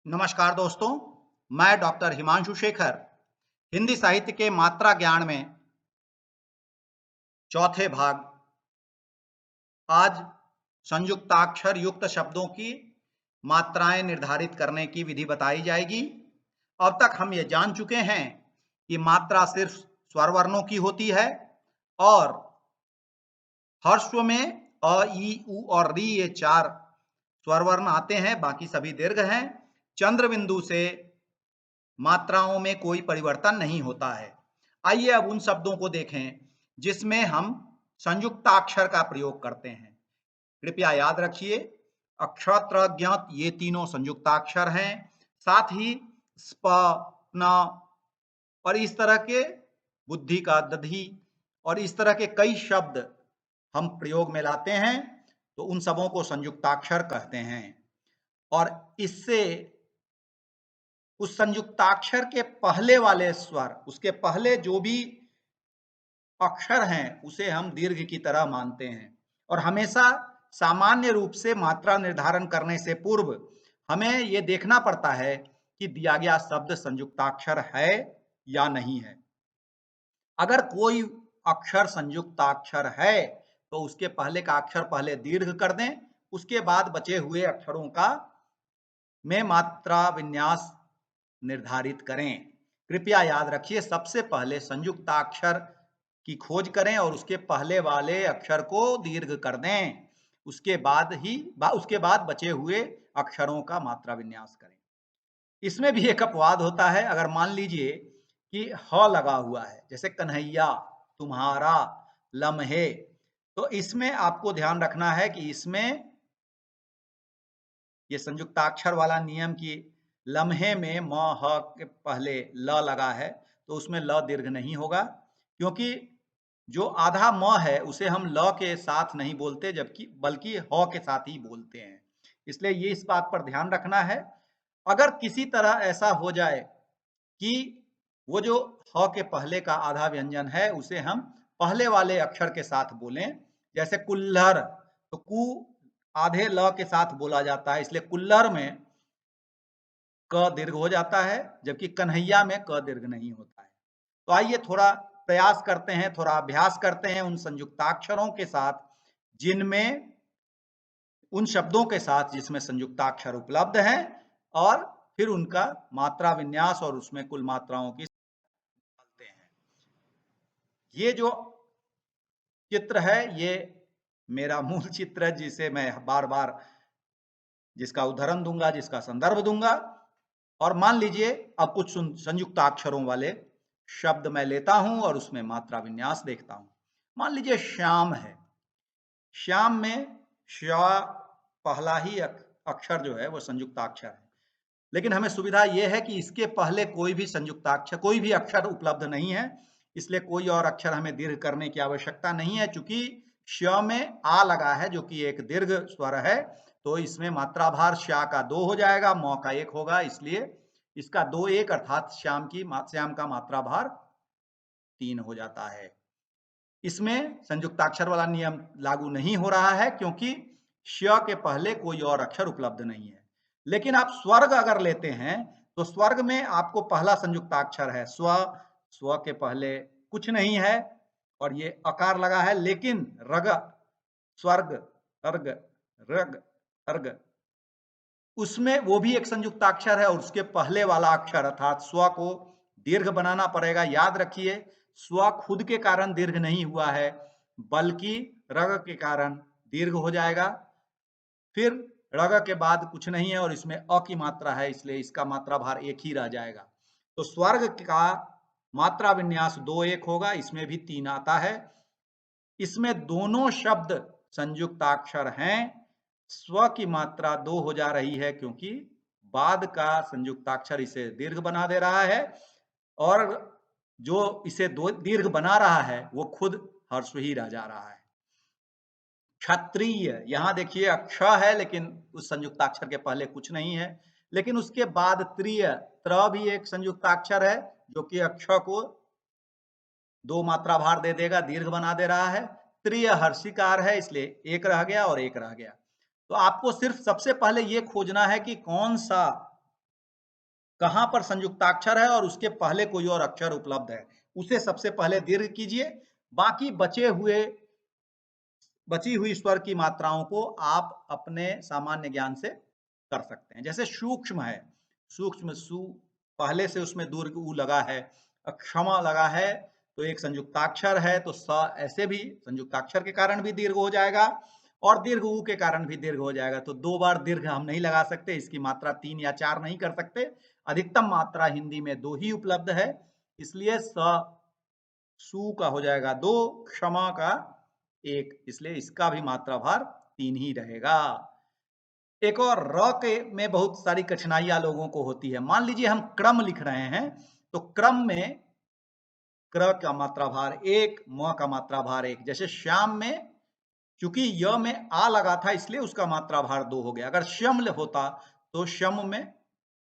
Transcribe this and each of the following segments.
नमस्कार दोस्तों, मैं डॉक्टर हिमांशु शेखर हिंदी साहित्य के मात्रा ज्ञान में चौथे भाग आज संयुक्ताक्षर युक्त शब्दों की मात्राएं निर्धारित करने की विधि बताई जाएगी। अब तक हम ये जान चुके हैं कि मात्रा सिर्फ स्वर वर्णों की होती है और हर्स्व में अ, ई, उ और री ये चार स्वर वर्ण आते हैं, बाकी सभी दीर्घ हैं। चंद्र बिंदु से मात्राओं में कोई परिवर्तन नहीं होता है। आइए अब उन शब्दों को देखें जिसमें हम संयुक्ताक्षर का प्रयोग करते हैं। कृपया याद रखिए, अक्षत्र ज्ञात ये तीनों संयुक्ताक्षर हैं। साथ ही स्प, न और इस तरह के बुद्धि का दधी और इस तरह के कई शब्द हम प्रयोग में लाते हैं, तो उन सबों को संयुक्ताक्षर कहते हैं। और इससे उस संयुक्ताक्षर के पहले वाले स्वर, उसके पहले जो भी अक्षर हैं, उसे हम दीर्घ की तरह मानते हैं। और हमेशा सामान्य रूप से मात्रा निर्धारण करने से पूर्व हमें यह देखना पड़ता है कि दिया गया शब्द संयुक्ताक्षर है या नहीं है। अगर कोई अक्षर संयुक्ताक्षर है तो उसके पहले का अक्षर पहले दीर्घ कर दें, उसके बाद बचे हुए अक्षरों का में मात्रा विन्यास निर्धारित करें। कृपया याद रखिए, सबसे पहले संयुक्ताक्षर की खोज करें और उसके पहले वाले अक्षर को दीर्घ कर दें। उसके बाद बचे हुए अक्षरों का मात्रा विन्यास करें। इसमें भी एक अपवाद होता है। अगर मान लीजिए कि ह लगा हुआ है, जैसे कन्हैया, तुम्हारा, लम्हे, तो इसमें आपको ध्यान रखना है कि इसमें ये संयुक्ताक्षर वाला नियम की लम्हे में म ह के पहले ल लगा है, तो उसमें ल दीर्घ नहीं होगा, क्योंकि जो आधा म है उसे हम ल के साथ नहीं बोलते, जबकि बल्कि ह के साथ ही बोलते हैं। इसलिए ये इस बात पर ध्यान रखना है। अगर किसी तरह ऐसा हो जाए कि वो जो ह के पहले का आधा व्यंजन है उसे हम पहले वाले अक्षर के साथ बोलें, जैसे कुल्हड़, तो कु आधे ल के साथ बोला जाता है, इसलिए कुल्हड़ में क दीर्घ हो जाता है, जबकि कन्हैया में क दीर्घ नहीं होता है। तो आइए थोड़ा प्रयास करते हैं, थोड़ा अभ्यास करते हैं उन संयुक्ताक्षरों के साथ जिनमें उन शब्दों के साथ जिसमें संयुक्ताक्षर उपलब्ध हैं, और फिर उनका मात्रा विन्यास और उसमें कुल मात्राओं की निकालते हैं। ये जो चित्र है ये मेरा मूल चित्र है, जिसे मैं बार बार जिसका उदाहरण दूंगा, जिसका संदर्भ दूंगा। और मान लीजिए अब कुछ संयुक्ताक्षरों वाले शब्द मैं लेता हूं और उसमें मात्रा विन्यास देखता हूं। मान लीजिए श्याम है। श्याम में श्या पहला ही अक्षर जो है वो संयुक्ताक्षर है, लेकिन हमें सुविधा यह है कि इसके पहले कोई भी अक्षर उपलब्ध नहीं है, इसलिए कोई और अक्षर हमें दीर्घ करने की आवश्यकता नहीं है। चूंकि श में आ लगा है जो कि एक दीर्घ स्वर है, तो इसमें मात्रा भार श्या का 2 हो जाएगा, मौ का 1 होगा, इसलिए इसका 2 1 अर्थात श्याम का मात्रा भार 3 हो जाता है। इसमें संयुक्ताक्षर वाला नियम लागू नहीं हो रहा है, क्योंकि श के पहले कोई और अक्षर उपलब्ध नहीं है। लेकिन आप स्वर्ग अगर लेते हैं तो स्वर्ग में आपको पहला संयुक्ताक्षर है स्व। स्व के पहले कुछ नहीं है और ये अकार लगा है, लेकिन रग, स्वर्ग, अर्ग, रग, अर्ग, उसमें वो भी एक संयुक्ताक्षर है और उसके पहले वाला अक्षर अर्थात स्व को दीर्घ बनाना पड़ेगा। याद रखिए, स्व खुद के कारण दीर्घ नहीं हुआ है, बल्कि रग के कारण दीर्घ हो जाएगा। फिर रग के बाद कुछ नहीं है और इसमें अ की मात्रा है, इसलिए इसका मात्रा भार 1 ही रह जाएगा। तो स्वर्ग का मात्रा विन्यास 2 1 होगा, इसमें भी 3 आता है। इसमें दोनों शब्द संयुक्ताक्षर हैं। स्व की मात्रा 2 हो जा रही है, क्योंकि बाद का संयुक्ताक्षर इसे दीर्घ बना दे रहा है, और जो इसे दीर्घ बना रहा है वो खुद ह्रस्व ही रह जा रहा है। क्षत्रिय, यहां देखिए अक्ष है, लेकिन उस संयुक्ताक्षर के पहले कुछ नहीं है, लेकिन उसके बाद त्रिय, त्र भी एक संयुक्ताक्षर है जो कि अक्ष को 2 मात्रा भार दे देगा, दीर्घ बना दे रहा है। त्रिय हर्षिकार है, इसलिए 1 रह गया और 1 रह गया। तो आपको सिर्फ सबसे पहले ये खोजना है कि कौन सा कहां पर संयुक्ताक्षर है और उसके पहले कोई और अक्षर उपलब्ध है, उसे सबसे पहले दीर्घ कीजिए। बाकी बची हुई स्वर की मात्राओं को आप अपने सामान्य ज्ञान से कर सकते हैं। जैसे सूक्ष्म है, सूक्ष्म सु, पहले से उसमें दीर्घ उ लगा है, क्षमा लगा है, तो एक संयुक्ताक्षर है, तो स ऐसे भी संयुक्ताक्षर के कारण भी दीर्घ हो जाएगा और दीर्घ उ के कारण भी दीर्घ हो जाएगा। तो 2 बार दीर्घ हम नहीं लगा सकते, इसकी मात्रा 3 या 4 नहीं कर सकते। अधिकतम मात्रा हिंदी में 2 ही उपलब्ध है, इसलिए सु का हो जाएगा 2, क्षमा का 1, इसलिए इसका भी मात्रा भार 3 ही रहेगा। एक और र के में बहुत सारी कठिनाइयां लोगों को होती है। मान लीजिए हम क्रम लिख रहे हैं, तो क्रम में क्र का मात्रा भार 1, म का मात्रा भार 1। जैसे श्याम में चूंकि य में आ लगा था, इसलिए उसका मात्रा भार 2 हो गया। अगर श्यम होता तो श्यम में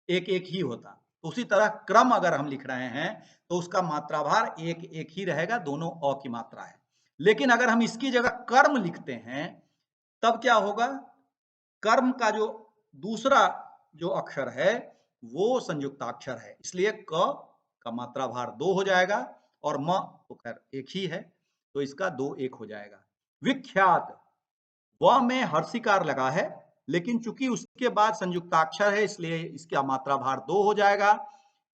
1 ही होता। तो उसी तरह क्रम अगर हम लिख रहे हैं तो उसका मात्रा भार 1 ही रहेगा, दोनों अ की मात्रा है। लेकिन अगर हम इसकी जगह कर्म लिखते हैं तब क्या होगा, कर्म का जो दूसरा जो अक्षर है वो संयुक्ताक्षर है, इसलिए क का मात्रा भार 2 हो जाएगा और म तो खैर 1 ही है, तो इसका 2 1 हो जाएगा। विख्यात, व में हर्षिकार लगा है, लेकिन चूंकि उसके बाद संयुक्ताक्षर है इसलिए इसका मात्रा भार 2 हो जाएगा।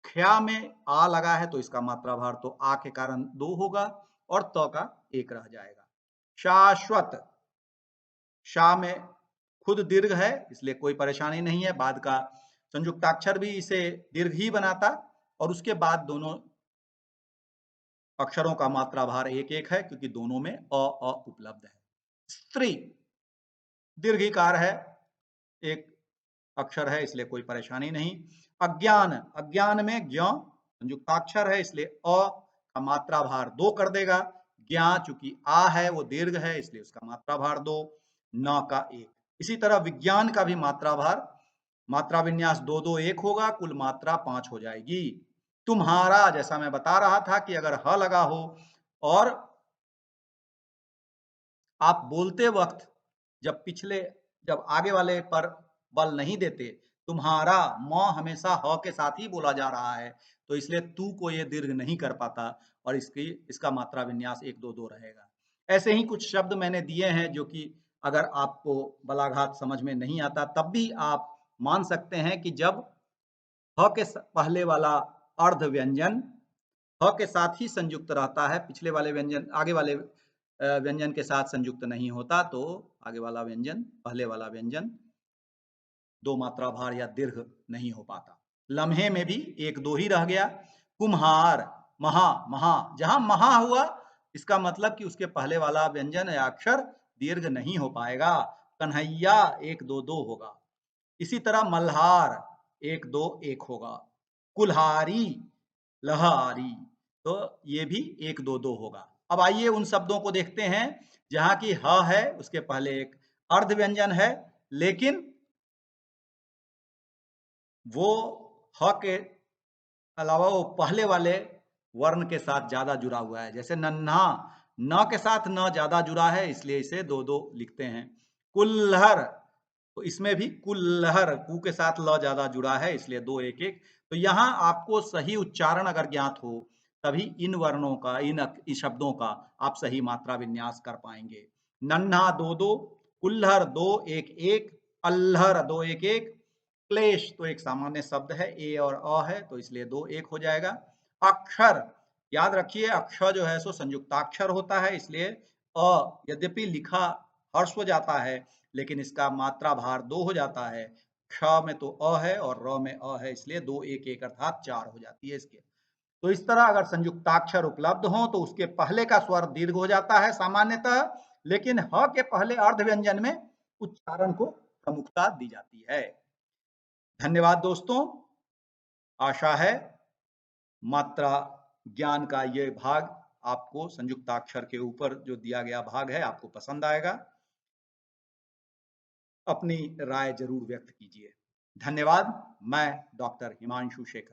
ख्या में आ लगा है तो इसका मात्रा भार तो आ के कारण 2 होगा और त का 1 रह जाएगा। शाश्वत, शा में खुद दीर्घ है इसलिए कोई परेशानी नहीं है, बाद का संयुक्ताक्षर भी इसे दीर्घ ही बनाता और उसके बाद दोनों अक्षरों का मात्रा भार 1 है क्योंकि दोनों में अ उपलब्ध है। स्त्री दीर्घिकार है, एक अक्षर है इसलिए कोई परेशानी नहीं। अज्ञान, अज्ञान में ज्ञ संयुक्ताक्षर है इसलिए अ का मात्रा भार 2 कर देगा। ज्ञा चूंकि आ है वो दीर्घ है इसलिए उसका मात्रा भार 2, न का 1। इसी तरह विज्ञान का भी मात्रा भार, मात्रा विन्यास 2 2 1 होगा, कुल मात्रा 5 हो जाएगी। तुम्हारा, जैसा मैं बता रहा था कि अगर ह लगा हो और आप बोलते वक्त जब आगे वाले पर बल नहीं देते, तुम्हारा म हमेशा ह के साथ ही बोला जा रहा है, तो इसलिए तू को ये दीर्घ नहीं कर पाता और इसका मात्रा विन्यास 1 2 2 रहेगा। ऐसे ही कुछ शब्द मैंने दिए हैं जो कि अगर आपको बलाघात समझ में नहीं आता तब भी आप मान सकते हैं कि जब ह के पहले वाला अर्ध व्यंजन ह के साथ ही संयुक्त रहता है, पिछले वाले व्यंजन आगे वाले व्यंजन के साथ संयुक्त नहीं होता, तो आगे वाला व्यंजन पहले वाला व्यंजन 2 मात्रा भार या दीर्घ नहीं हो पाता। लम्हे में भी 1 2 ही रह गया। कुम्हार, महा, महा, जहां महा हुआ इसका मतलब कि उसके पहले वाला व्यंजन या अक्षर दीर्घ नहीं हो पाएगा। कन्हैया 1 2 2 होगा। इसी तरह मल्हार 1 2 1 होगा। कुल्हारी, लहारी, तो ये भी 1 2 2 होगा। अब आइए उन शब्दों को देखते हैं जहां की ह है, उसके पहले एक अर्ध व्यंजन है, लेकिन वो ह के अलावा वो पहले वाले वर्ण के साथ ज्यादा जुड़ा हुआ है। जैसे नन्हा, न के साथ न ज्यादा जुड़ा है इसलिए इसे 2 2 लिखते हैं। कुल्हर, तो इसमें भी कुल्हर, कु के साथ ल ज्यादा जुड़ा है इसलिए 2 1 1। तो यहाँ आपको सही उच्चारण अगर ज्ञात हो तभी इन वर्णों का, इन शब्दों का आप सही मात्रा विन्यास कर पाएंगे। नन्हा 2 2, कुल्हर 2 1 1, अल्हर 2 1 1। क्लेश तो एक सामान्य शब्द है, ए और अ है तो इसलिए 2 1 हो जाएगा। अक्षर, याद रखिए अक्षर जो है सो संयुक्ताक्षर होता है, इसलिए अ यद्यपि लिखा हर्ष हो जाता है लेकिन इसका मात्रा भार 2 हो जाता है। क्ष में तो अ है और र में अ है इसलिए 2 1 1 अर्थात 4 हो जाती है इसके। तो इस तरह अगर संयुक्ताक्षर उपलब्ध हो तो उसके पहले का स्वर दीर्घ हो जाता है सामान्यतः, लेकिन ह के पहले अर्ध व्यंजन में उच्चारण को प्रमुखता दी जाती है। धन्यवाद दोस्तों, आशा है मात्रा ज्ञान का ये भाग आपको, संयुक्ताक्षर के ऊपर जो दिया गया भाग है, आपको पसंद आएगा। अपनी राय जरूर व्यक्त कीजिए। धन्यवाद। मैं डॉक्टर हिमांशु शेखर।